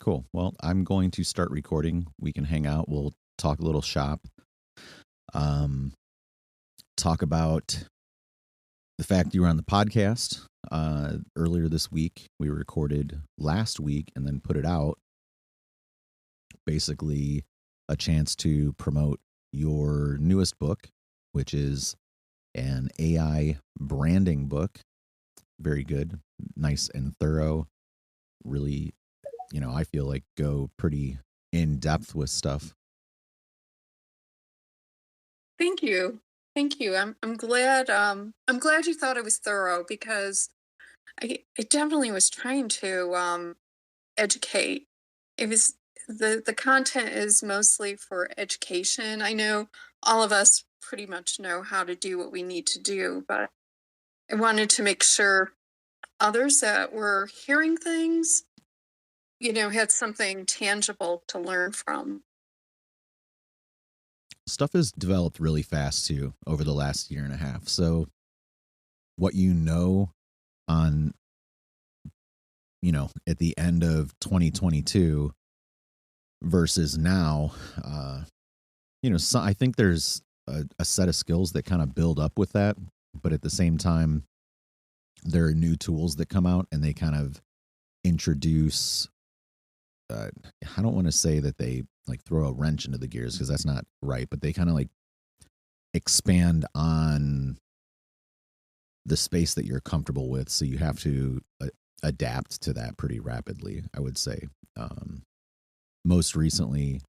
Cool. Well, I'm going to start recording. We can hang out. We'll talk a little shop. Um, talk about the fact you were on the podcast earlier this week. We recorded last week and then put it out. Basically, a chance to promote your newest book, which is an AI branding book. Very good, nice and thorough. Really, I feel like go pretty in depth with stuff. Thank you. Thank you. I'm glad you thought it was thorough because I definitely was trying to educate. It was the content is mostly for education. I know all of us pretty much know how to do what we need to do, but I wanted to make sure others that were hearing things, had something tangible to learn from. Stuff has developed really fast too over the last year and a half. So what on, at the end of 2022 versus now, so I think there's a set of skills that kind of build up with that. But at the same time, there are new tools that come out and they kind of introduce, I don't want to say that they like throw a wrench into the gears because that's not right, but they kind of like expand on the space that you're comfortable with. So you have to adapt to that pretty rapidly, I would say. Most recently,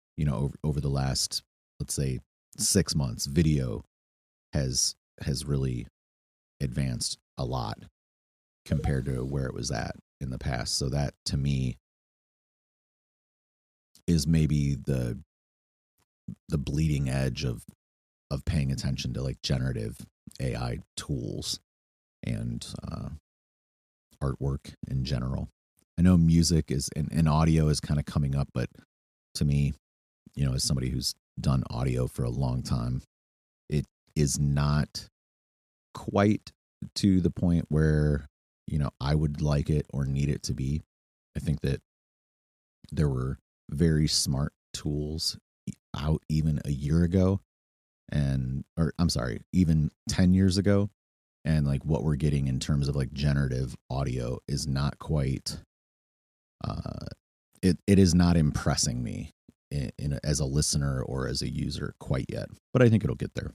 over the last, let's say, 6 months, video has really advanced a lot compared to where it was at in the past. So that to me is maybe the bleeding edge of paying attention to like generative AI tools and artwork in general. I know music is and audio is kind of coming up, but to me, as somebody who's done audio for a long time, it is not quite to the point where, I would like it or need it to be. I think that there were very smart tools out even a year ago or I'm sorry, even 10 years ago. And like what we're getting in terms of like generative audio is not quite, uh, it is not impressing me as a listener or as a user quite yet, but I think it'll get there.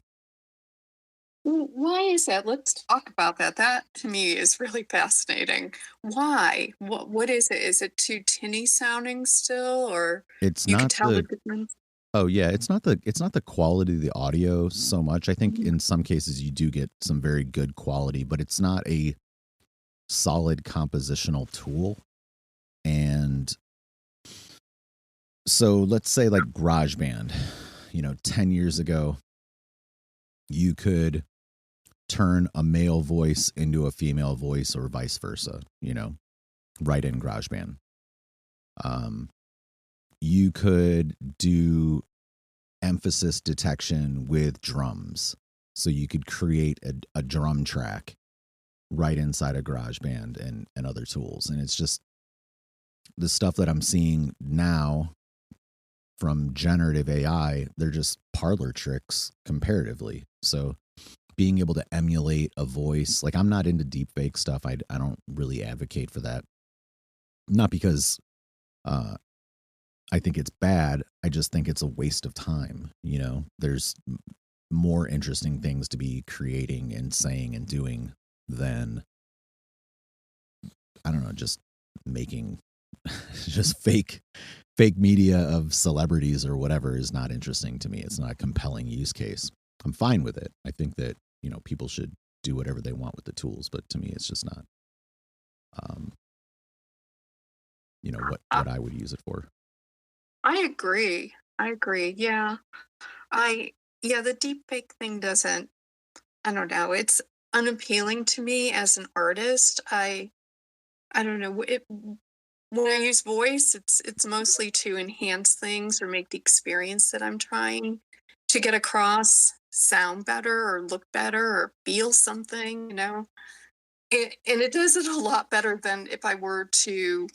Why is that? Let's talk about that. That to me is really fascinating. Why? What is it? Is it too tinny sounding still, or It's you could not tell the the difference? Oh yeah, it's not the quality of the audio so much. I think Mhm. in some cases you do get some very good quality, but it's not a solid compositional tool. And so let's say like GarageBand, 10 years ago, you could turn a male voice into a female voice or vice versa, right in GarageBand. Um, you could do emphasis detection with drums. So you could create a drum track right inside of GarageBand and other tools. And it's just the stuff that I'm seeing now from generative AI, they're just parlor tricks comparatively. So being able to emulate a voice, like I'm not into deep fake stuff. I don't really advocate for that. Not because uh, I think it's bad. I just think it's a waste of time. There's more interesting things to be creating and saying and doing than, I don't know, just making just fake media of celebrities or whatever is not interesting to me. It's not a compelling use case. I'm fine with it. I think that, people should do whatever they want with the tools, but to me it's just not um, I, what I would use it for. I agree. I agree. Yeah. I yeah, the deep fake thing doesn't. I don't know. It's unappealing to me as an artist. I don't know. When I use voice, it's mostly to enhance things or make the experience that I'm trying to get across sound better or look better or feel something. And it does it a lot better than if I were to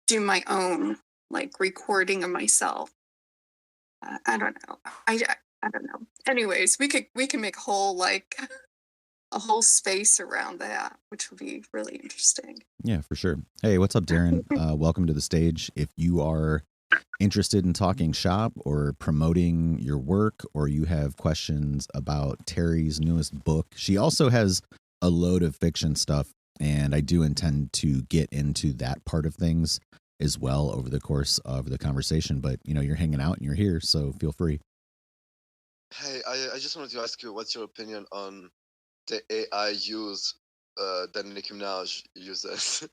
do my own. like recording of myself. I don't know. I don't know. Anyways, we can make a whole like a whole space around that, which would be really interesting. Yeah, for sure. Hey, what's up, Darren? Welcome to the stage. If you are interested in talking shop or promoting your work, or you have questions about Terry's newest book, she also has a load of fiction stuff, and I do intend to get into that part of things as well over the course of the conversation. But you're hanging out and you're here, so feel free. Hey, I just wanted to ask you, what's your opinion on the AI use that Nicki Minaj uses?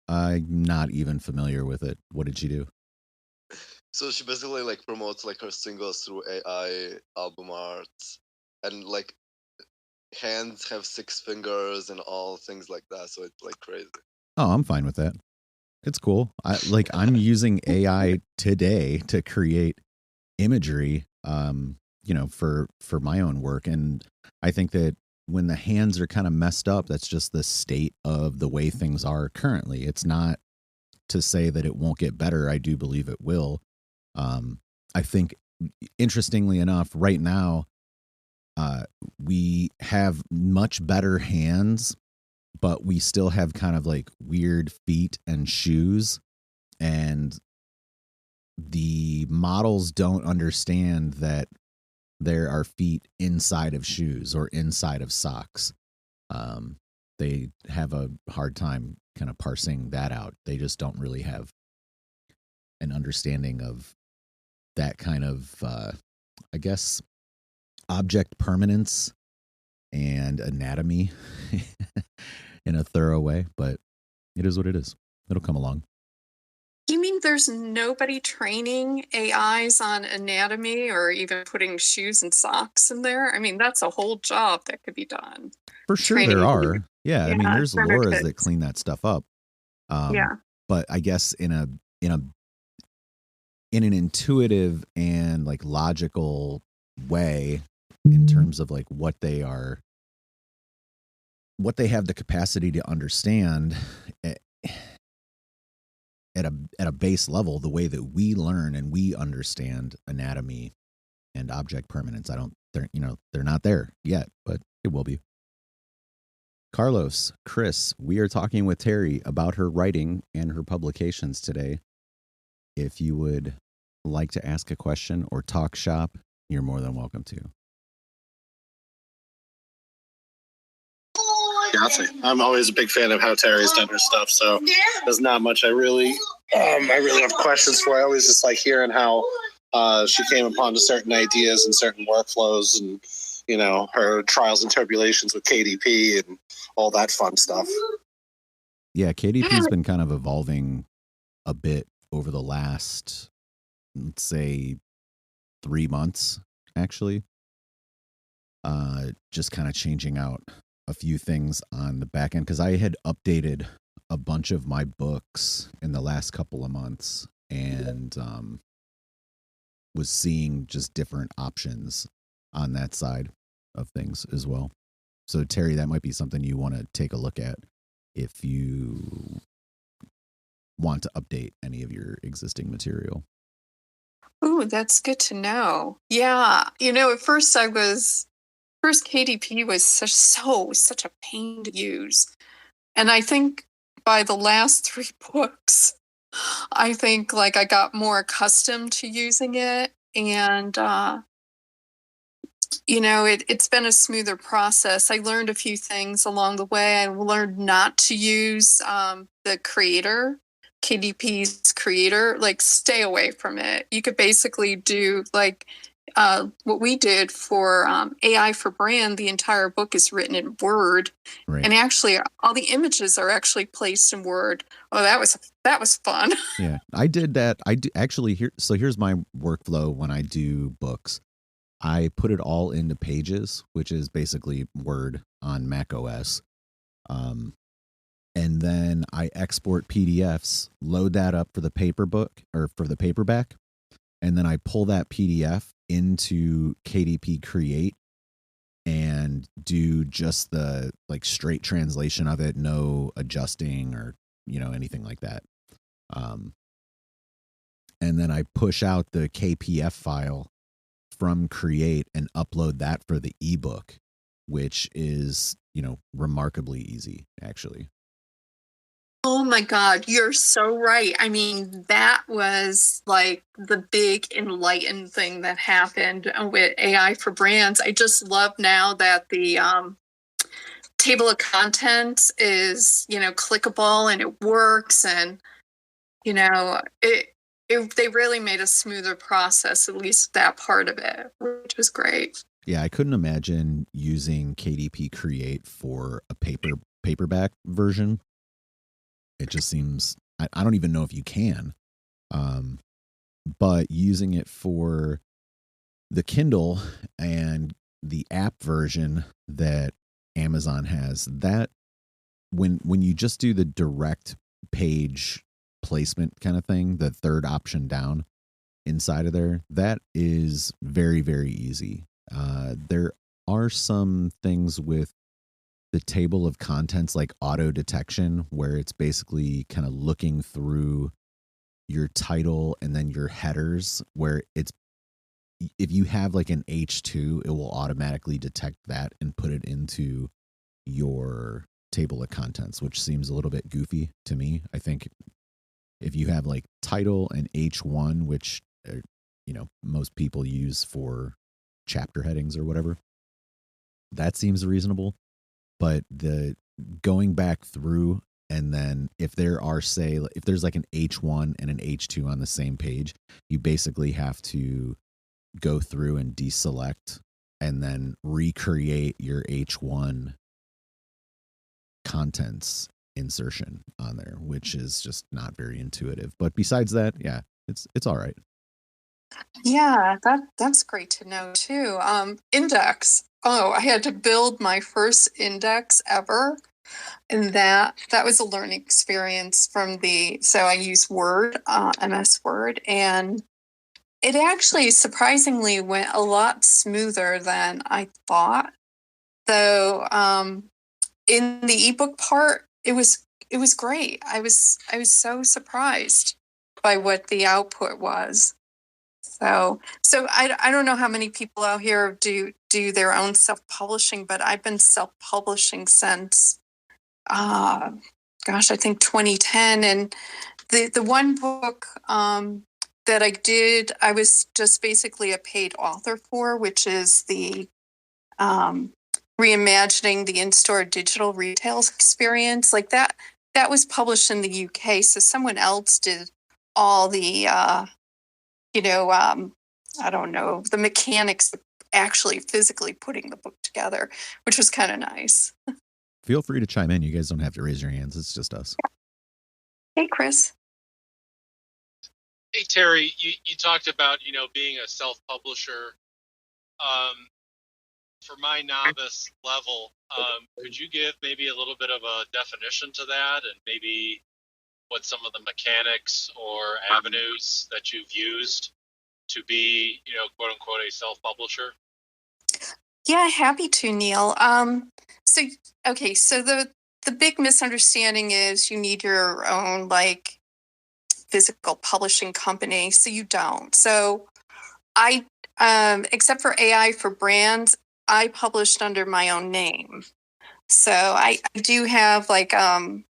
I'm not even familiar with it. What did she do? So she basically like promotes like her singles through AI, album art, and like hands have 6 fingers and all things like that. So it's like crazy. Oh, I'm fine with that. It's cool. I'm using AI today to create imagery, for my own work. And I think that when the hands are kind of messed up, that's just the state of the way things are currently. It's not to say that it won't get better. I do believe it will. I think, interestingly enough, right now, we have much better hands, but we still have kind of like weird feet and shoes. And the models don't understand that there are feet inside of shoes or inside of socks. They have a hard time kind of parsing that out. They just don't really have an understanding of that kind of, I guess, object permanence and anatomy in a thorough way. But it is what it is. It'll come along. You mean there's nobody training AIs on anatomy or even putting shoes and socks in there? I mean, that's a whole job that could be done. For sure Training there these. are. Yeah, I mean, Yeah, there's center Lauras that kids. clean that stuff up. Yeah. But I guess in a in an intuitive and like logical way, in terms of like what they have the capacity to understand at, at a base level, the way that we learn and we understand anatomy and object permanence. They're not there yet, but it will be. Carlos, Chris, we are talking with Terry about her writing and her publications today. If you would like to ask a question or talk shop, you're more than welcome to. Yeah, I'm always a big fan of how Terry's done her stuff. So there's not much I really have questions for. I always just like hearing how she came upon to certain ideas and certain workflows, and her trials and tribulations with KDP and all that fun stuff. Yeah, KDP's been kind of evolving a bit over the last, let's say, 3 months, actually. Just kind of changing out a few things on the back end, because I had updated a bunch of my books in the last couple of months, and was seeing just different options on that side of things as well. So Terry, that might be something you want to take a look at if you want to update any of your existing material. Ooh, that's good to know. Yeah. At first KDP was such a pain to use. And I think by the last 3 books, I think like I got more accustomed to using it, and it's been a smoother process. I learned a few things along the way. I learned not to use the creator, KDP's creator, like stay away from it. You could basically do like what we did for AI for Brand. The entire book is written in Word, Right. and actually all the images are actually placed in Word. Oh, that was fun. Yeah, I did that. I do actually here. So here's my workflow when I do books. I put it all into Pages, which is basically Word on Mac OS. And then I export PDFs, load that up for the paper book or for the paperback, and then I pull that PDF into KDP Create and do just the like straight translation of it, no adjusting or anything like that. and then I push out the KPF file from Create and upload that for the ebook, which is, remarkably easy, actually. Oh my God, you're so right. I mean, that was like the big enlightened thing that happened with AI for brands. I just love now that the table of contents is, clickable and it works, and they really made a smoother process, at least that part of it, which was great. Yeah, I couldn't imagine using KDP Create for a paperback version. It just seems, I don't even know if you can. But using it for the Kindle and the app version that Amazon has, that when you just do the direct page placement kind of thing, the third option down inside of there, that is very, very easy. There are some things with the table of contents like auto detection where it's basically kind of looking through your title and then your headers, where it's, if you have like an H2, it will automatically detect that and put it into your table of contents, which seems a little bit goofy to me. I think if you have like title and H1, which are, most people use for chapter headings or whatever, that seems reasonable. But the going back through, and then if there are, say, if there's like an H1 and an H2 on the same page, you basically have to go through and deselect and then recreate your H1 contents insertion on there, which is just not very intuitive. But besides that, yeah, it's all right. Yeah, that's great to know too. Index. Oh, I had to build my first index ever. And that was a learning experience so I use Word, MS Word, and it actually surprisingly went a lot smoother than I thought. Though in the ebook part, it was great. I was so surprised by what the output was. So I don't know how many people out here do their own self-publishing, but I've been self-publishing since I think 2010. And the one book that I did, I was just basically a paid author for, which is the reimagining the in-store digital retail experience. Like that was published in the UK, so someone else did all the I don't know, the mechanics of actually physically putting the book together, which was kind of nice. Feel free to chime in. You guys don't have to raise your hands. It's just us. Hey, Chris. Hey, Terry, you talked about, being a self-publisher. For my novice level, could you give maybe a little bit of a definition to that, and maybe what some of the mechanics or avenues that you've used to be, quote unquote, a self-publisher? Yeah, happy to, Neil. So the big misunderstanding is you need your own like physical publishing company. So you don't. So I, except for AI for brands, I published under my own name. So I do have like a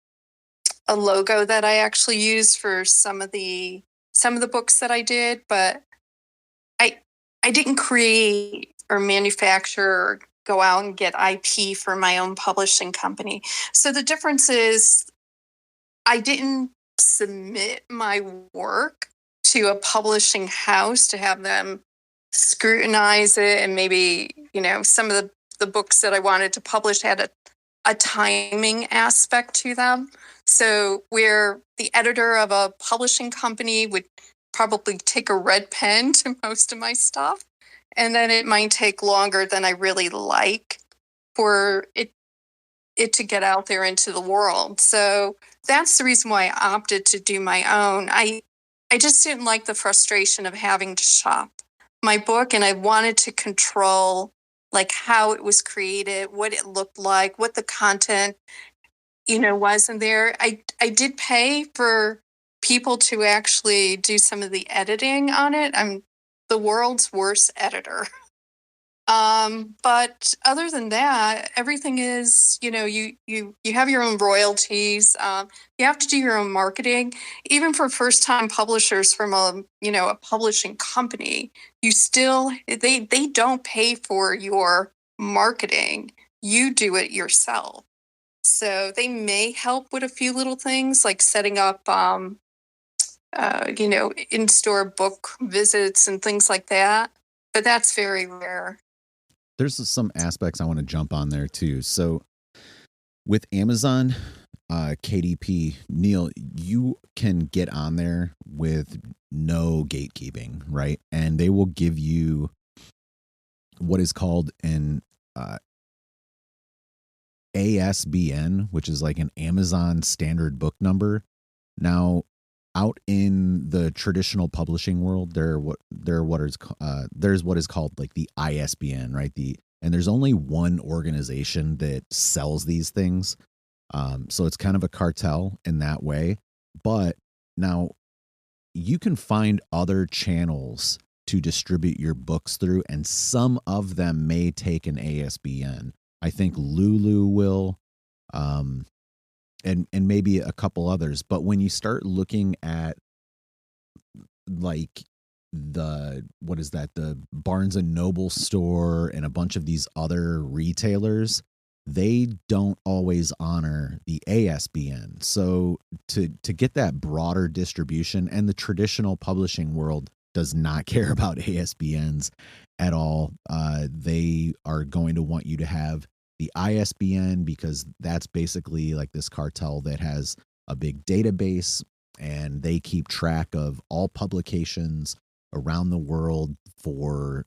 logo that I actually use for some of the books that I did, but I didn't create or manufacture or go out and get IP for my own publishing company. So the difference is I didn't submit my work to a publishing house to have them scrutinize it, and maybe, some of the books that I wanted to publish had a timing aspect to them. So where the editor of a publishing company would probably take a red pen to most of my stuff, and then it might take longer than I really like for it to get out there into the world. So that's the reason why I opted to do my own. I just didn't like the frustration of having to shop my book, and I wanted to control like how it was created, what it looked like, what the content, was in there. I did pay for people to actually do some of the editing on it. I'm the world's worst editor. But other than that, everything is, you have your own royalties. You have to do your own marketing. Even for first time publishers from a publishing company, they don't pay for your marketing. You do it yourself. So they may help with a few little things like setting up, in-store book visits and things like that. But that's very rare. There's some aspects I want to jump on there too. So with Amazon, KDP, Neil, you can get on there with no gatekeeping, right? And they will give you what is called an ASBN, which is like an Amazon standard book number. Now, out in the traditional publishing world, there's what is called like the ISBN, right? And there's only one organization that sells these things. So it's kind of a cartel in that way. But now you can find other channels to distribute your books through, and some of them may take an ASBN. I think Lulu will, and maybe a couple others. But when you start looking at like the Barnes and Noble store and a bunch of these other retailers, they don't always honor the ASBN. So to get that broader distribution, and the traditional publishing world does not care about ASBNs at all. They are going to want you to have the ISBN because that's basically like this cartel that has a big database, and they keep track of all publications around the world for,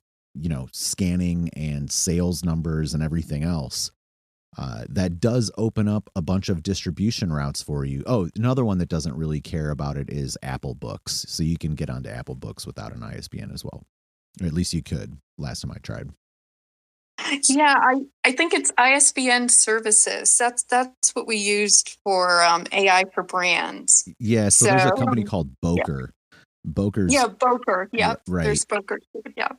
scanning and sales numbers and everything else. That does open up a bunch of distribution routes for you. Oh, another one that doesn't really care about it is Apple Books. So you can get onto Apple Books without an ISBN as well. Or at least you could last time I tried. Yeah, I think it's ISBN services. That's what we used for AI for brands. Yeah, so there's a company called Boker. Boker's Boker. Yeah, right. There's Boker.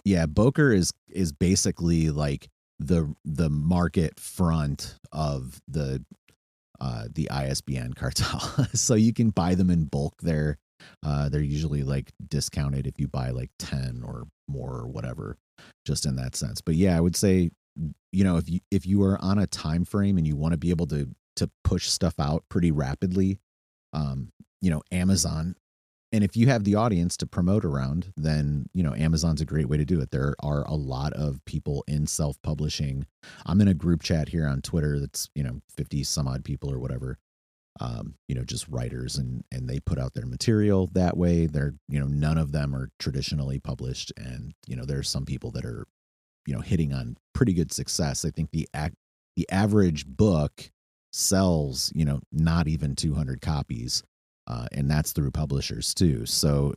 Yeah, Boker is basically like the market front of the ISBN cartel. So you can buy them in bulk there. They're usually like discounted if you buy like 10 or more or whatever, just in that sense. But yeah, I would say, if you are on a time frame and you want to be able to push stuff out pretty rapidly, Amazon. And if you have the audience to promote around, then, Amazon's a great way to do it. There are a lot of people in self-publishing. I'm in a group chat here on Twitter that's, 50 some odd people or whatever, just writers, and they put out their material that way. They're, none of them are traditionally published. And, there's some people that are, hitting on pretty good success. I think the average book sells, not even 200 copies. And that's through publishers too. So,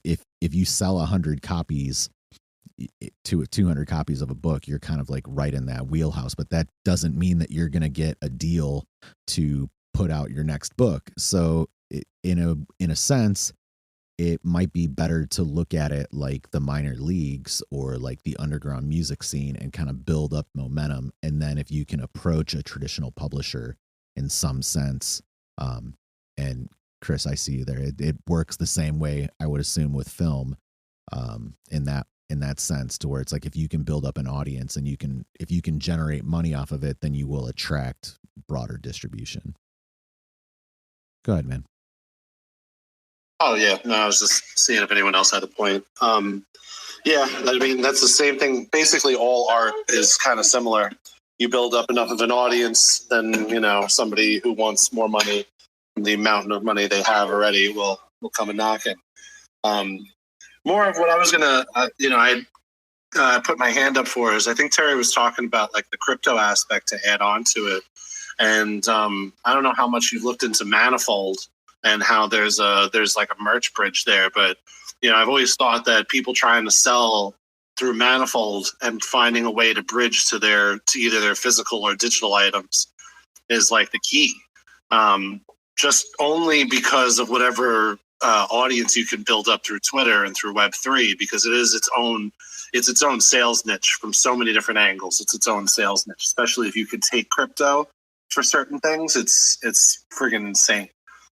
if you sell 100 copies to 200 copies of a book, you're kind of like right in that wheelhouse. But that doesn't mean that you're going to get a deal to put out your next book. So, in a sense, it might be better to look at it like the minor leagues or like the underground music scene and kind of build up momentum. And then if you can approach a traditional publisher in some sense, and Chris, I see you there. It works the same way, I would assume, with film, in that sense, to where it's like if you can build up an audience and if you can generate money off of it, then you will attract broader distribution. Go ahead, man. Oh yeah, no, I was just seeing if anyone else had a point. Yeah, I mean that's the same thing. Basically, all art is kind of similar. You build up enough of an audience, then somebody who wants more money, the amount of money they have already will come and knock it. More of what I was gonna, I put my hand up for is I think Terry was talking about like the crypto aspect to add on to it, and I don't know how much you've looked into Manifold and how there's like a merch bridge there, but I've always thought that people trying to sell through Manifold and finding a way to bridge to either their physical or digital items is like the key. Just only because of whatever audience you can build up through Twitter and through Web3, because it is its own sales niche from so many different angles. It's its own sales niche, especially if you could take crypto for certain things. It's friggin' insane.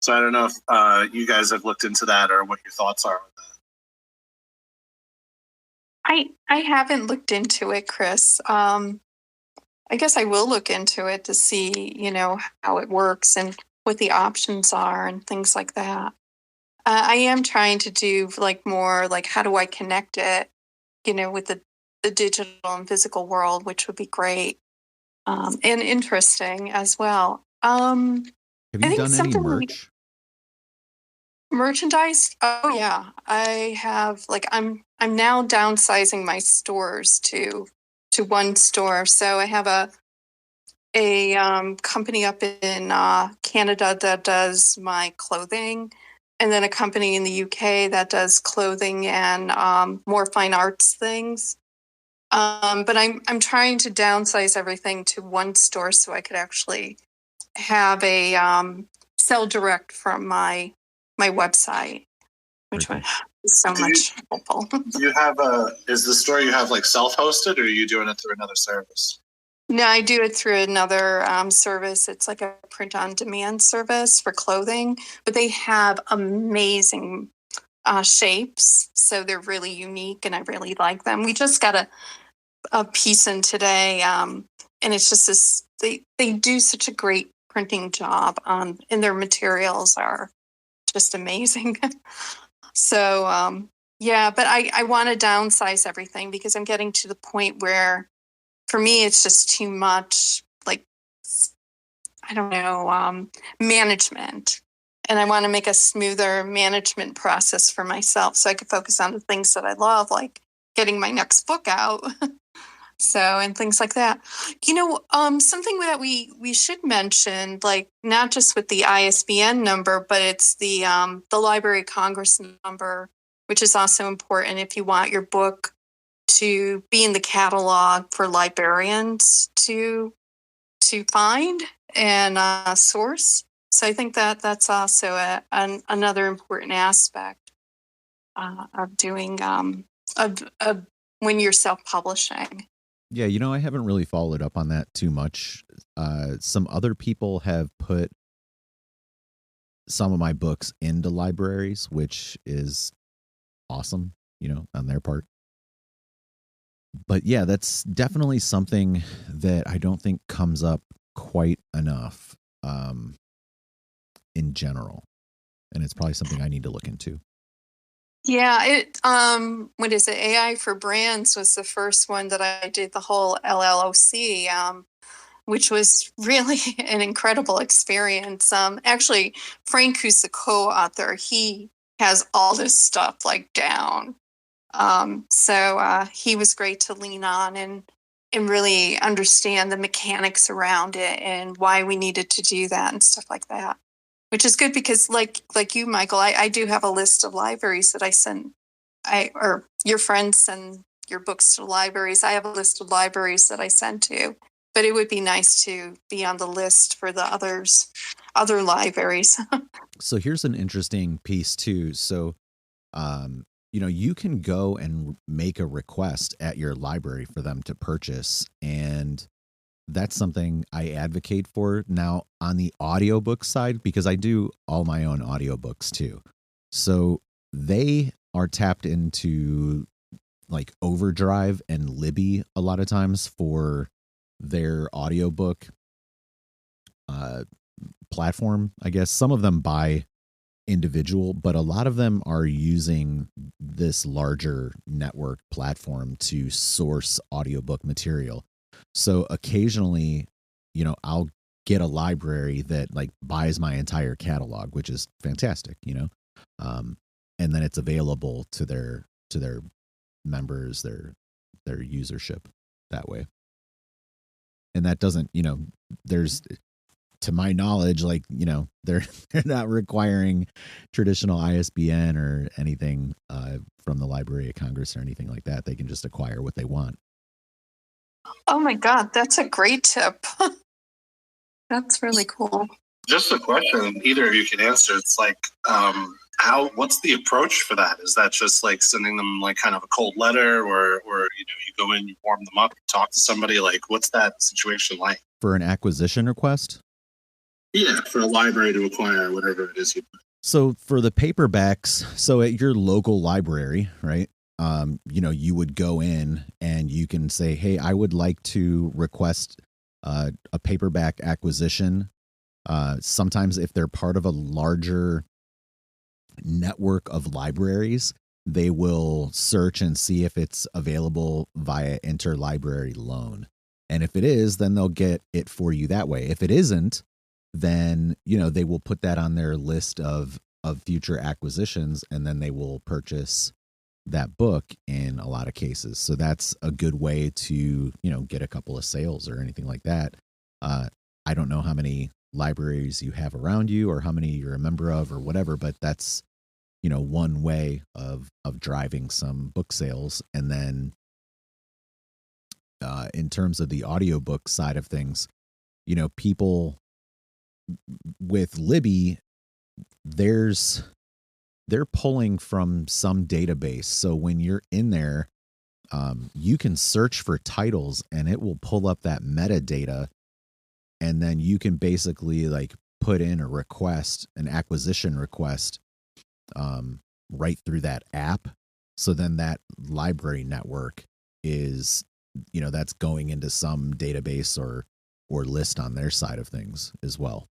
So I don't know if you guys have looked into that or what your thoughts are on that. I haven't looked into it, Chris. I guess I will look into it to see, how it works and what the options are and things like that. I am trying to do more how do I connect it, with the digital and physical world, which would be great and interesting as well. Have I you think done any merch? Merchandise? Oh yeah, I have. I'm now downsizing my stores to one store. So I have a company up in Canada that does my clothing, and then a company in the UK that does clothing and more fine arts things. But I'm trying to downsize everything to one store so I could actually have a sell direct from my website, which would be so much helpful. Do you have is the store you have self-hosted, or are you doing it through another service? No, I do it through another service. It's like a print-on-demand service for clothing, but they have amazing shapes, so they're really unique, and I really like them. We just got a piece in today, and it's just this. They do such a great printing job, and their materials are just amazing. So yeah, but I want to downsize everything because I'm getting to the point where, for me, it's just too much, I don't know, management. And I want to make a smoother management process for myself so I could focus on the things that I love, like getting my next book out. And things like that. Something that we should mention, not just with the ISBN number, but it's the Library of Congress number, which is also important if you want your book to be in the catalog for librarians to find and source. So I think that's also another important aspect of doing of when you're self-publishing. Yeah, I haven't really followed up on that too much. Some other people have put some of my books into libraries, which is awesome, on their part. But yeah, that's definitely something that I don't think comes up quite enough in general. And it's probably something I need to look into. Yeah, what is it? AI for Brands was the first one that I did the whole LLOC, which was really an incredible experience. Actually, Frank, who's the co-author, he has all this stuff down. So he was great to lean on and really understand the mechanics around it and why we needed to do that and stuff like that. Which is good because, like you, Michael, I do have a list of libraries that I send. Or your friends send your books to libraries. I have a list of libraries that I send to. But it would be nice to be on the list for the other libraries. So here's an interesting piece too. So, you can go and make a request at your library for them to purchase, and that's something I advocate for. Now, on the audiobook side, because I do all my own audiobooks too. So they are tapped into Overdrive and Libby a lot of times for their audiobook platform. I guess some of them buy individual, but a lot of them are using this larger network platform to source audiobook material. So occasionally, I'll get a library that buys my entire catalog, which is fantastic, and then it's available to their members, their usership that way. And that doesn't, there's, to my knowledge, they're not requiring traditional ISBN or anything from the Library of Congress or anything like that. They can just acquire what they want. Oh my God, that's a great tip. That's really cool. Just a question either of you can answer. It's what's the approach for that? Is that just like sending them like kind of a cold letter, or you go in, you warm them up, talk to somebody? Like, what's that situation like for an acquisition request? Yeah, for a library to acquire whatever it is you put. So for the paperbacks, so at your local library, right? You would go in and you can say, hey, I would like to request a paperback acquisition. Sometimes if they're part of a larger network of libraries, they will search and see if it's available via interlibrary loan. And if it is, then they'll get it for you that way. If it isn't, then, they will put that on their list of future acquisitions, and then they will purchase that book in a lot of cases. So that's a good way to, get a couple of sales or anything like that. I don't know how many libraries you have around you or how many you're a member of or whatever, but that's, one way of driving some book sales. And then in terms of the audiobook side of things, people with Libby, they're pulling from some database. So when you're in there, you can search for titles and it will pull up that metadata. And then you can basically like put in a request, an acquisition request, right through that app. So then that library network is, that's going into some database or list on their side of things as well.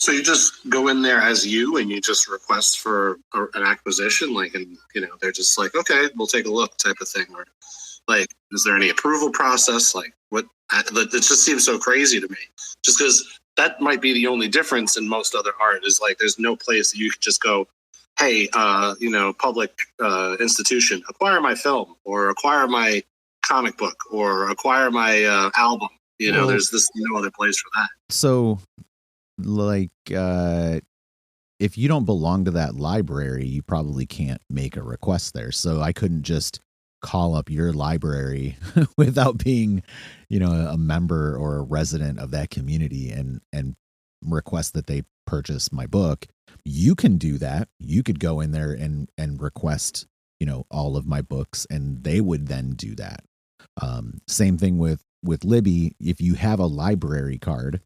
So you just go in there as you and you just request for an acquisition, like, and they're just like, okay, we'll take a look, type of thing. Or like, is there any approval process? Like, what? It just seems so crazy to me. Just because that might be the only difference in most other art is like, there's no place that you could just go, hey, public institution, acquire my film or acquire my comic book or acquire my album. Well, there's no other place for that. So, like, if you don't belong to that library, you probably can't make a request there. So I couldn't just call up your library without being, a member or a resident of that community and request that they purchase my book. You can do that. You could go in there and request, all of my books, and they would then do that. Same thing with Libby. If you have a library card,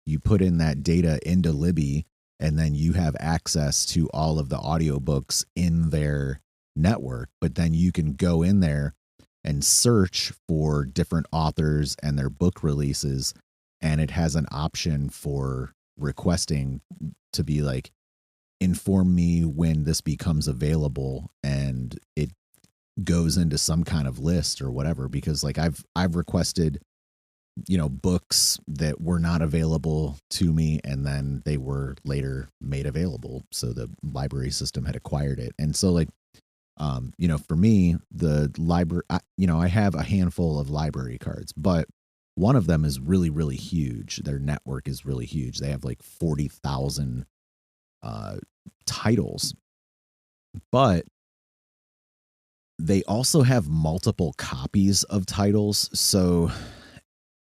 you put in that data into Libby, and then you have access to all of the audiobooks in their network. But then you can go in there and search for different authors and their book releases, and it has an option for requesting to be like, inform me when this becomes available, and it goes into some kind of list or whatever. Because like I've requested books that were not available to me, and then they were later made available. So the library system had acquired it. And so like, for me, the library, I have a handful of library cards, but one of them is really, really huge. Their network is really huge. They have like 40,000 titles, but they also have multiple copies of titles. So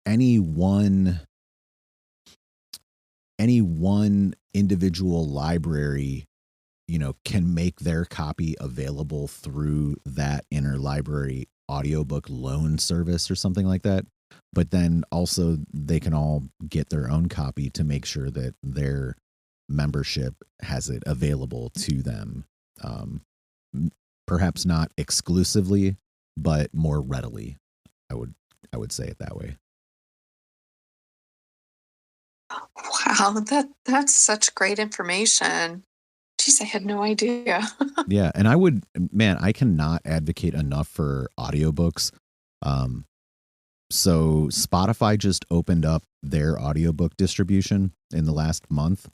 any one individual library, can make their copy available through that interlibrary audiobook loan service or something like that. But then also they can all get their own copy to make sure that their membership has it available to them. Perhaps not exclusively, but more readily. I would say it that way. Wow, that's such great information. Jeez, I had no idea. Yeah, and I cannot advocate enough for audiobooks. So Spotify just opened up their audiobook distribution in the last month,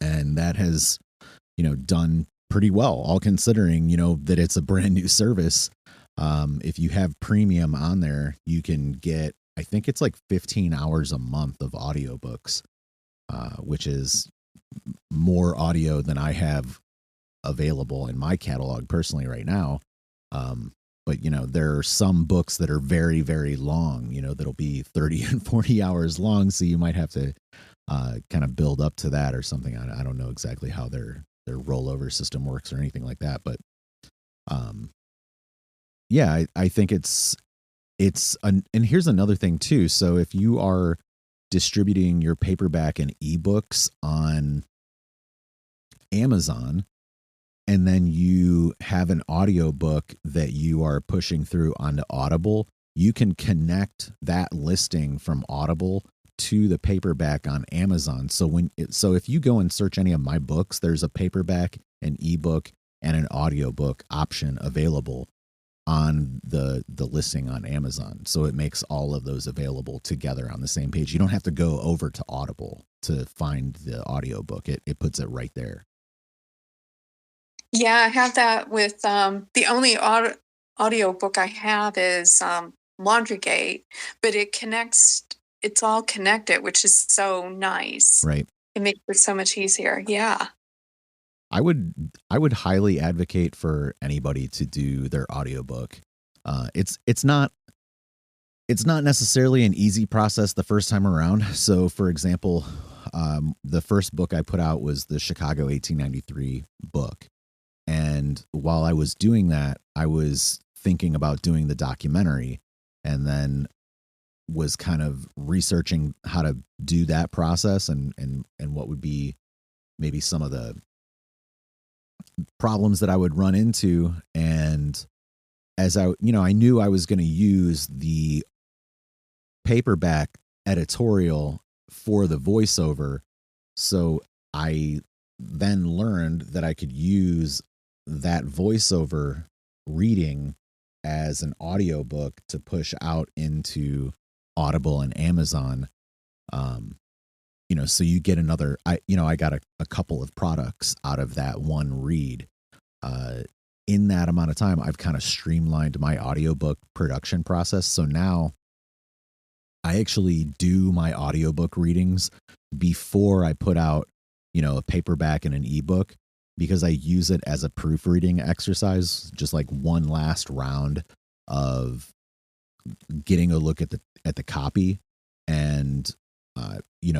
and that has, done pretty well, all considering, that it's a brand new service. If you have premium on there, you can get, I think it's like 15 hours a month of audiobooks, which is more audio than I have available in my catalog personally right now. But, there are some books that are very, very long, that'll be 30 and 40 hours long. So you might have to kind of build up to that or something. I don't know exactly how their rollover system works or anything like that, but yeah, I think and here's another thing too. So if you are distributing your paperback and ebooks on Amazon, and then you have an audiobook that you are pushing through onto Audible, you can connect that listing from Audible to the paperback on Amazon. So if you go and search any of my books, there's a paperback, an ebook, and an audiobook option available on the listing on Amazon. So it makes all of those available together on the same page. You don't have to go over to Audible to find the audiobook. It puts it right there. Yeah, I have that with the only audio book I have is Laundrygate, but it's all connected, which is so nice. Right. It makes it so much easier. Yeah. I would highly advocate for anybody to do their audiobook. It's not necessarily an easy process the first time around. So for example, the first book I put out was the Chicago 1893 book. And while I was doing that, I was thinking about doing the documentary, and then was kind of researching how to do that process and what would be maybe some of the problems that I would run into. And as I knew I was going to use the paperback editorial for the voiceover. So I then learned that I could use that voiceover reading as an audiobook to push out into Audible and Amazon. So you get another, I got a couple of products out of that one read. In that amount of time, I've kind of streamlined my audiobook production process. So now I actually do my audiobook readings before I put out, a paperback and an ebook, because I use it as a proofreading exercise, just like one last round of getting a look at the copy and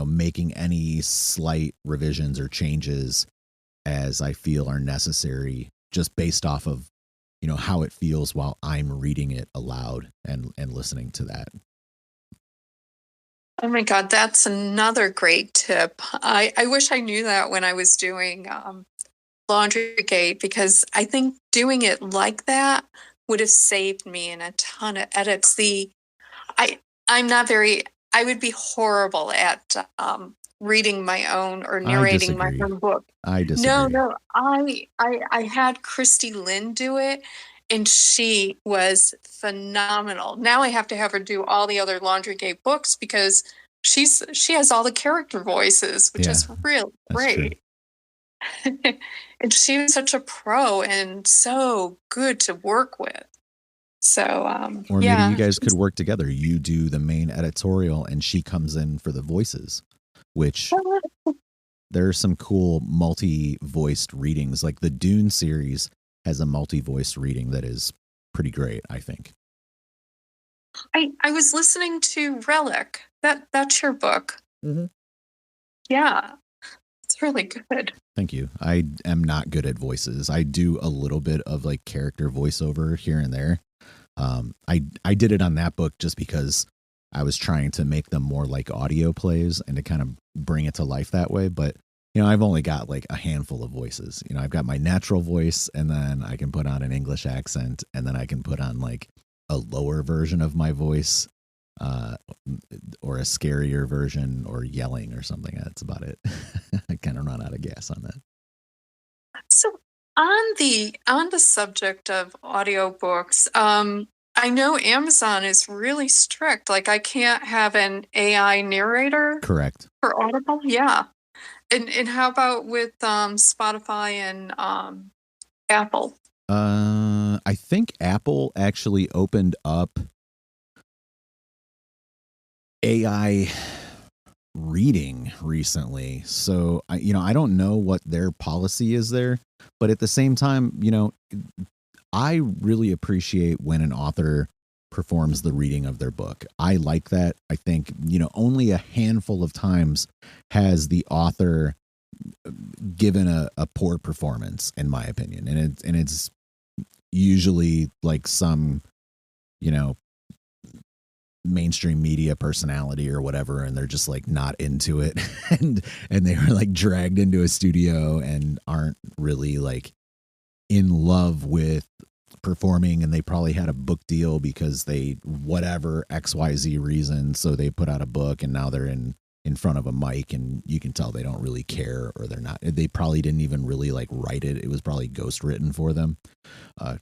making any slight revisions or changes as I feel are necessary, just based off of how it feels while I'm reading it aloud and listening to that. Oh my God, that's another great tip. I wish I knew that when I was doing Laundrygate, because I think doing it like that would have saved me in a ton of edits. I would be horrible at reading my own or narrating my own book. I disagree. No, I had Christy Lynn do it, and she was phenomenal. Now I have to have her do all the other Laundrygate books because she has all the character voices, which is really great. And she was such a pro and so good to work with. So, or maybe you guys could work together. You do the main editorial and she comes in for the voices, which there are some cool multi-voiced readings. Like the Dune series has a multi-voiced reading that is pretty great, I think. I was listening to Relic. That's your book. Mm-hmm. Yeah, it's really good. Thank you. I am not good at voices. I do a little bit of like character voiceover here and there. I did it on that book just because I was trying to make them more like audio plays and to kind of bring it to life that way. But, I've only got like a handful of voices. I've got my natural voice, and then I can put on an English accent, and then I can put on like a lower version of my voice, or a scarier version, or yelling or something. That's about it. I kind of run out of gas on that. So on the subject of audiobooks, I know Amazon is really strict. Like I can't have an AI narrator. Correct. For Audible, yeah. And how about with Spotify and Apple? I think Apple actually opened up AI reading recently. So, I don't know what their policy is there, but at the same time, I really appreciate when an author performs the reading of their book. I like that. I think, only a handful of times has the author given a poor performance, in my opinion. And it's usually like some, mainstream media personality or whatever, and they're just like not into it and they were like dragged into a studio and aren't really like in love with performing, and they probably had a book deal because they whatever XYZ reason, so they put out a book and now they're in front of a mic, and you can tell they don't really care, or they probably didn't even really like write it. It was probably ghost written for them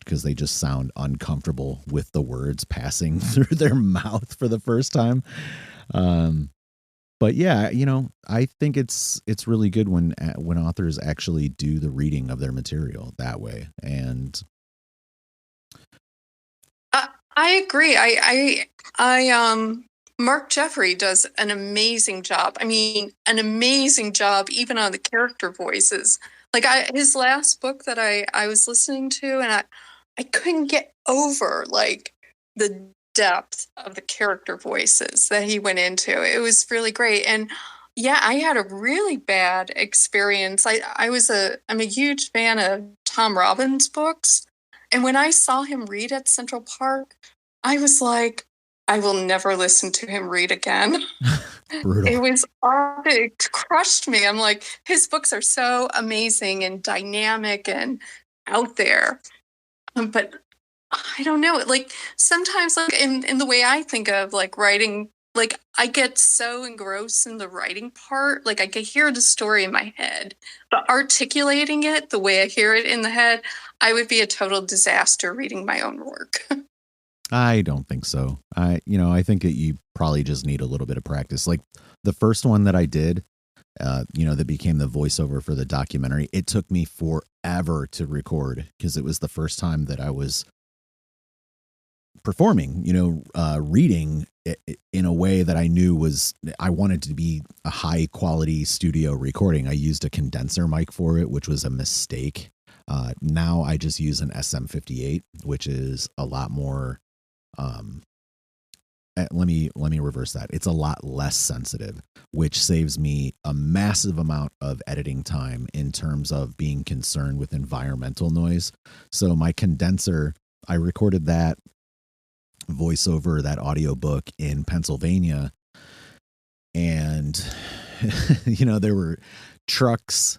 because they just sound uncomfortable with the words passing through their mouth for the first time. But yeah, I think it's really good when authors actually do the reading of their material that way. And I agree. Mark Jeffrey does an amazing job. I mean, an amazing job even on the character voices. Like his last book that I was listening to, and I couldn't get over like the depth of the character voices that he went into. It was really great. And yeah, I had a really bad experience. I'm a huge fan of Tom Robbins books. And when I saw him read at Central Park, I was like, I will never listen to him read again. brutal. It crushed me. I'm like, his books are so amazing and dynamic and out there. But I don't know. Like sometimes, like in the way I think of like writing, like I get so engrossed in the writing part. Like I can hear the story in my head, but articulating it the way I hear it in the head, I would be a total disaster reading my own work. I don't think so. I think that you probably just need a little bit of practice. Like the first one that I did, that became the voiceover for the documentary, it took me forever to record because it was the first time that I was performing, reading in a way that I knew I wanted to be a high quality studio recording. I used a condenser mic for it, which was a mistake. Now I just use an SM58, which is a lot more, let me reverse that. It's a lot less sensitive, which saves me a massive amount of editing time in terms of being concerned with environmental noise. So my condenser, I recorded that voiceover, that audiobook in Pennsylvania, and there were trucks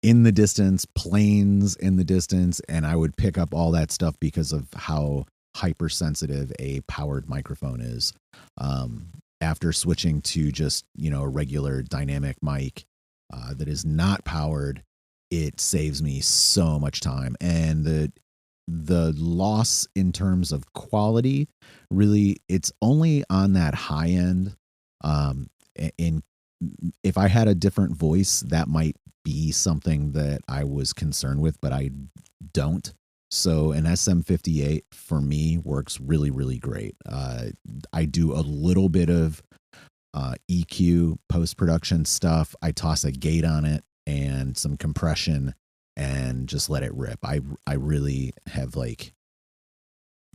in the distance, planes in the distance, and I would pick up all that stuff because of how hypersensitive a powered microphone is. After switching to just a regular dynamic mic that is not powered, it saves me so much time, and the loss in terms of quality, really, it's only on that high end. If I had a different voice, that might be something that I was concerned with, but I don't. So an SM58 for me works really, really great. I do a little bit of EQ post-production stuff. I toss a gate on it and some compression and just let it rip. I really have like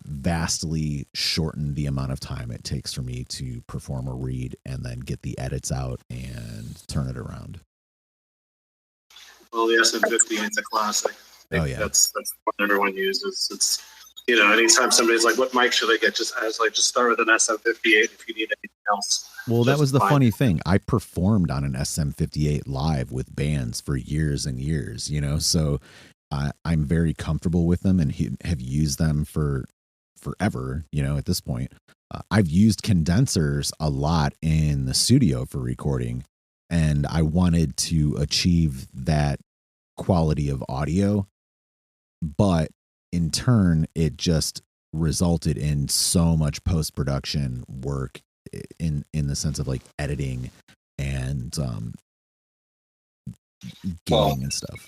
vastly shortened the amount of time it takes for me to perform a read and then get the edits out and turn it around. Well, the SM58 is a classic. Oh yeah, that's what everyone uses. It's anytime somebody's like, "What mic should I get?" Just start with an SM58 if you need anything else. Well, that was the funny thing. I performed on an SM58 live with bands for years and years, so I'm very comfortable with them and have used them for forever, at this point. I've used condensers a lot in the studio for recording, and I wanted to achieve that quality of audio, but in turn, it just resulted in so much post-production work in the sense of like editing and gating and stuff.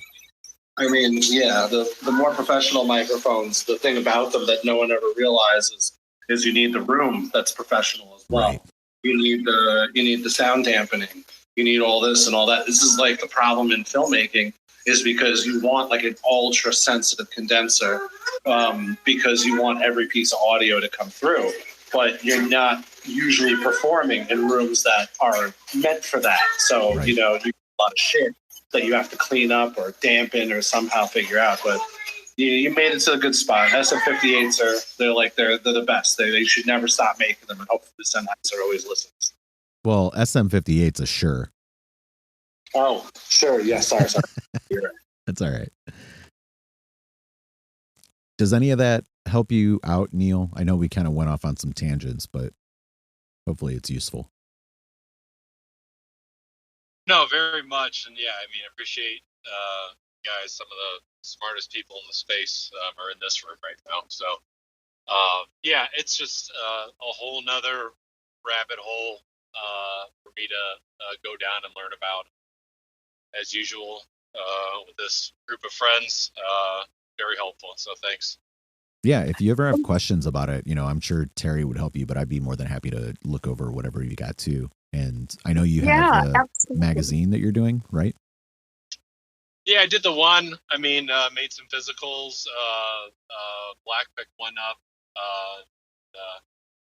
I mean, yeah, the more professional microphones, the thing about them that no one ever realizes is you need the room that's professional as well. Right. You need the sound dampening. You need all this and all that. This is like the problem in filmmaking is because you want like an ultra sensitive condenser, because you want every piece of audio to come through, but you're not usually performing in rooms that are meant for that. So, Right. you get a lot of shit that you have to clean up or dampen or somehow figure out. But you made it to a good spot. SM58s they're the best. They should never stop making them, and hopefully the Sennheiser always listens. Well, SM58's a sure. Oh, sure. Yeah, sorry. You're right. That's all right. Does any of that help you out, Neil? I know we kind of went off on some tangents, but hopefully it's useful. No, very much. And yeah, I mean, I appreciate guys. Some of the smartest people in the space are in this room right now. So yeah, it's just a whole nother rabbit hole for me to go down and learn about. As usual, with this group of friends, very helpful. So thanks. Yeah, if you ever have questions about it, I'm sure Terry would help you, but I'd be more than happy to look over whatever you got too. And I know you have a magazine that you're doing, right? Yeah, I did the one. I mean, made some physicals. Black picked one up.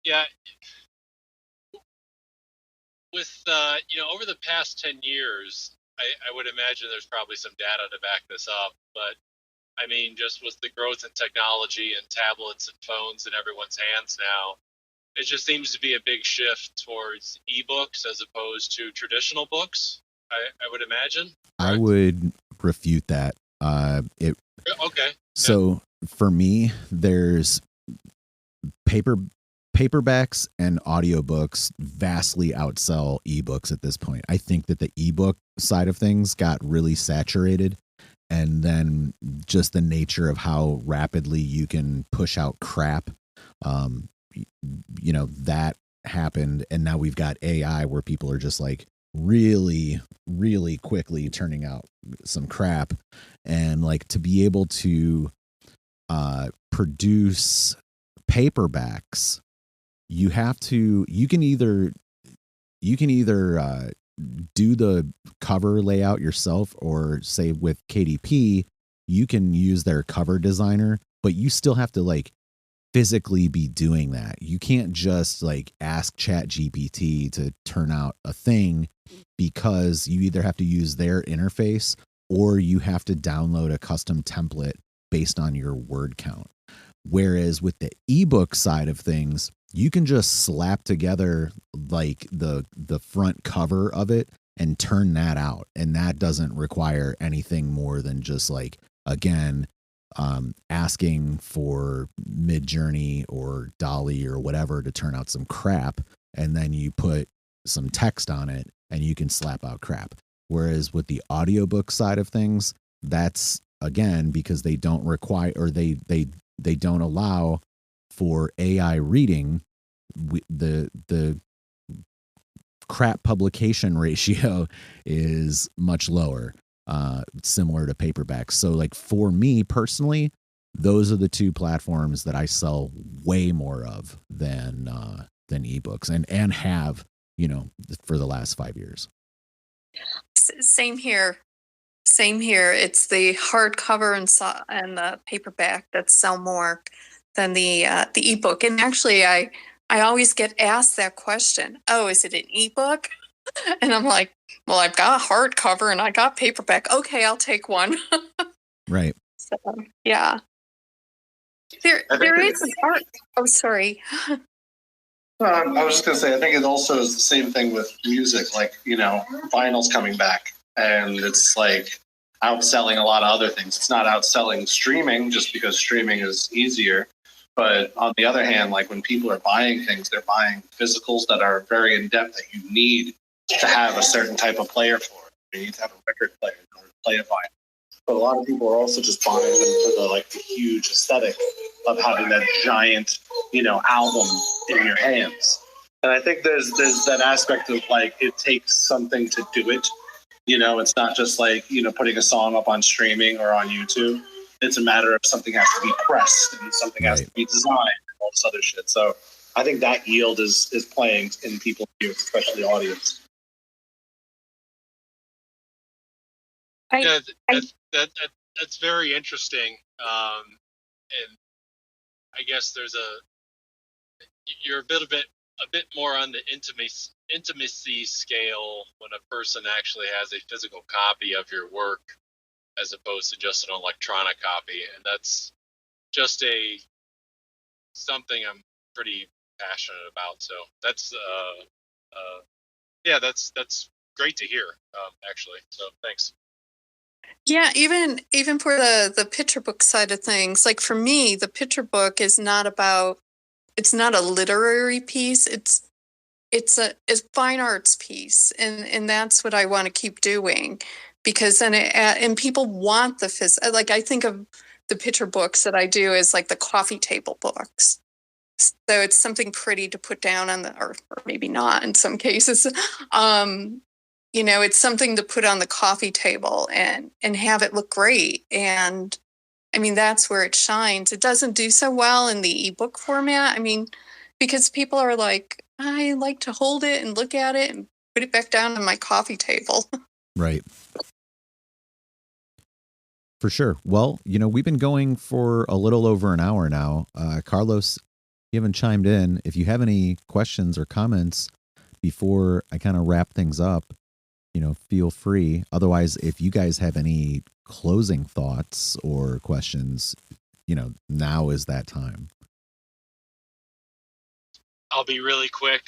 Yeah. With over the past 10 years, I would imagine there's probably some data to back this up. But I mean, just with the growth in technology and tablets and phones in everyone's hands now, it just seems to be a big shift towards ebooks as opposed to traditional books. I would imagine. Correct? I would refute that. Okay. So for me, there's paperbacks and audiobooks vastly outsell ebooks at this point. I think that the ebook side of things got really saturated, and then just the nature of how rapidly you can push out crap, that happened, and now we've got AI where people are just like really, really quickly turning out some crap, and like to be able to produce paperbacks, you can either do the cover layout yourself, or say with KDP, you can use their cover designer, but you still have to like physically be doing that. You can't just like ask ChatGPT to turn out a thing, because you either have to use their interface or you have to download a custom template based on your word count. Whereas with the ebook side of things, you can just slap together like the front cover of it and turn that out. And that doesn't require anything more than just like, again, asking for Midjourney or Dolly or whatever to turn out some crap. And then you put some text on it and you can slap out crap. Whereas with the audiobook side of things, that's again, because they don't require, or they don't allow for AI reading. The crap publication ratio is much lower, similar to paperbacks. So like for me personally, those are the two platforms that I sell way more of than ebooks, and have, for the last 5 years. Same here. It's the hardcover and the paperback that sell more than the ebook. And actually, I always get asked that question. Oh, is it an ebook? And I'm like, well, I've got hardcover and I got paperback. Okay, I'll take one. Right. So yeah, there is an art. Oh, sorry. I was just gonna say, I think it also is the same thing with music. Like, vinyl's coming back, and it's like outselling a lot of other things. It's not outselling streaming just because streaming is easier. But on the other hand, like when people are buying things, they're buying physicals that are very in depth that you need to have a certain type of player for. You need to have a record player in order to play a vinyl. But a lot of people are also just buying them for the huge aesthetic of having that giant, album in your hands. And I think there's that aspect of like it takes something to do it. It's not just like, putting a song up on streaming or on YouTube. It's a matter of something has to be pressed and something has to be designed and all this other shit. So I think that yield is playing in people's ears, especially the audience. Yeah, that's very interesting. And I guess you're a bit more on the intimacy scale when a person actually has a physical copy of your work as opposed to just an electronic copy, and that's just something I'm pretty passionate about. So that's that's great to hear, actually. So thanks. Yeah, even for the picture book side of things, like for me, the picture book is not a literary piece. It's a fine arts piece, and that's what I want to keep doing, because then and people want like I think of the picture books that I do as like the coffee table books. So it's something pretty to put down on or maybe not in some cases. It's something to put on the coffee table and have it look great. And I mean, that's where it shines. It doesn't do so well in the ebook format. I mean, because people are like, I like to hold it and look at it and put it back down on my coffee table. Right. For sure. Well, we've been going for a little over an hour now. Carlos, you haven't chimed in. If you have any questions or comments before I kind of wrap things up, feel free. Otherwise, if you guys have any closing thoughts or questions, now is that time. I'll be really quick.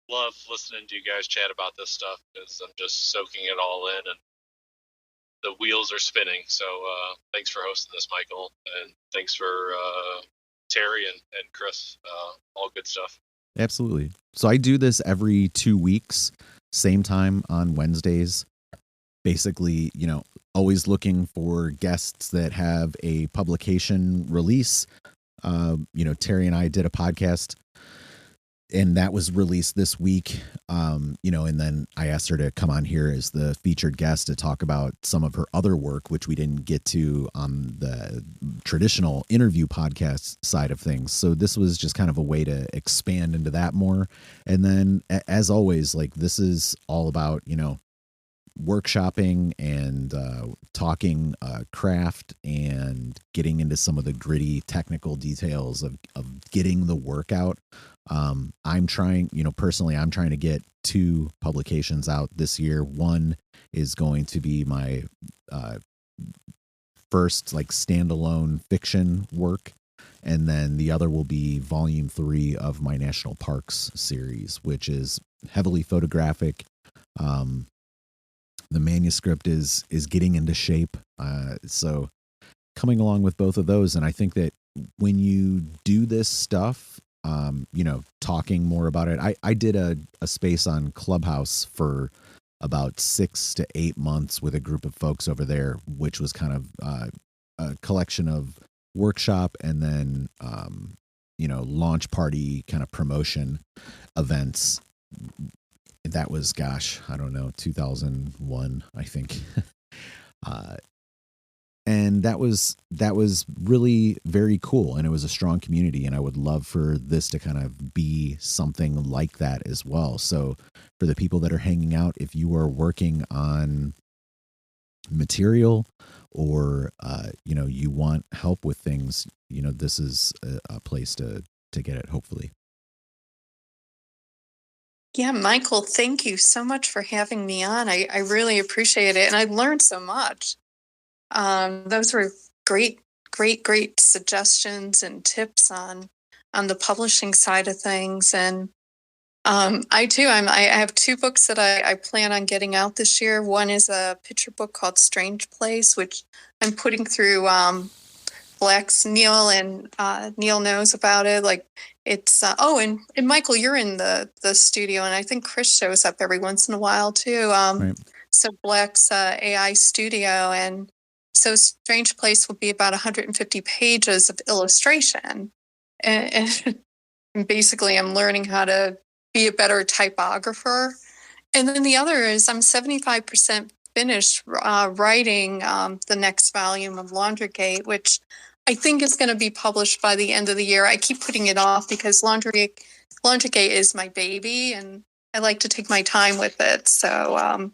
Love listening to you guys chat about this stuff because I'm just soaking it all in and the wheels are spinning. So thanks for hosting this, Michael, and thanks for Terry and Chris. All good stuff. Absolutely. So I do this every 2 weeks, same time on Wednesdays. Basically, always looking for guests that have a publication release. Terry and I did a podcast, and that was released this week. And then I asked her to come on here as the featured guest to talk about some of her other work, which we didn't get to on the traditional interview podcast side of things. So this was just kind of a way to expand into that more. And then, as always, like, this is all about, workshopping and talking craft and getting into some of the gritty technical details of getting the work out. I'm trying, personally, I'm trying to get 2 publications out this year. One is going to be my first like standalone fiction work. And then the other will be volume 3 of my National Parks series, which is heavily photographic. The manuscript is getting into shape. So coming along with both of those. And I think that when you do this stuff, talking more about it, I did a space on Clubhouse for about 6 to 8 months with a group of folks over there, which was kind of a collection of workshop and then, launch party kind of promotion events. That was, I don't know, 2001, I think. And that was really very cool. And it was a strong community. And I would love for this to kind of be something like that as well. So for the people that are hanging out, if you are working on material or, you want help with things, this is a place to get it, hopefully. Yeah, Michael, thank you so much for having me on. I really appreciate it. And I learned so much. Those were great suggestions and tips on the publishing side of things. And I have 2 books that I plan on getting out this year. One is a picture book called Strange Place, which I'm putting through Black's Neil, and Neil knows about it. Like it's and Michael, you're in the studio, and I think Chris shows up every once in a while too. Right. So Black's AI studio, and so Strange Place will be about 150 pages of illustration, and basically I'm learning how to be a better typographer. And then the other is I'm 75% finished writing the next volume of Laundrygate, which I think is going to be published by the end of the year. I keep putting it off because Laundrygate is my baby, and I like to take my time with it. So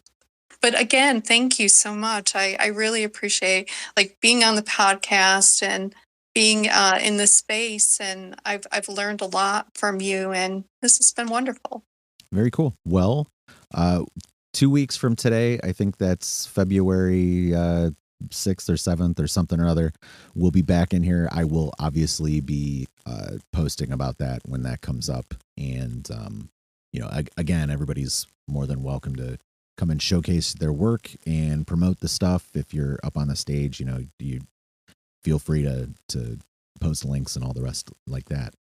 But again, thank you so much. I really appreciate like being on the podcast and being in this space, and I've learned a lot from you, and this has been wonderful. Very cool. Well, 2 weeks from today, I think that's February 6th or 7th or something or other, we'll be back in here. I will obviously be posting about that when that comes up. And, again, everybody's more than welcome to come and showcase their work and promote the stuff. If you're up on the stage, you feel free to post links and all the rest like that.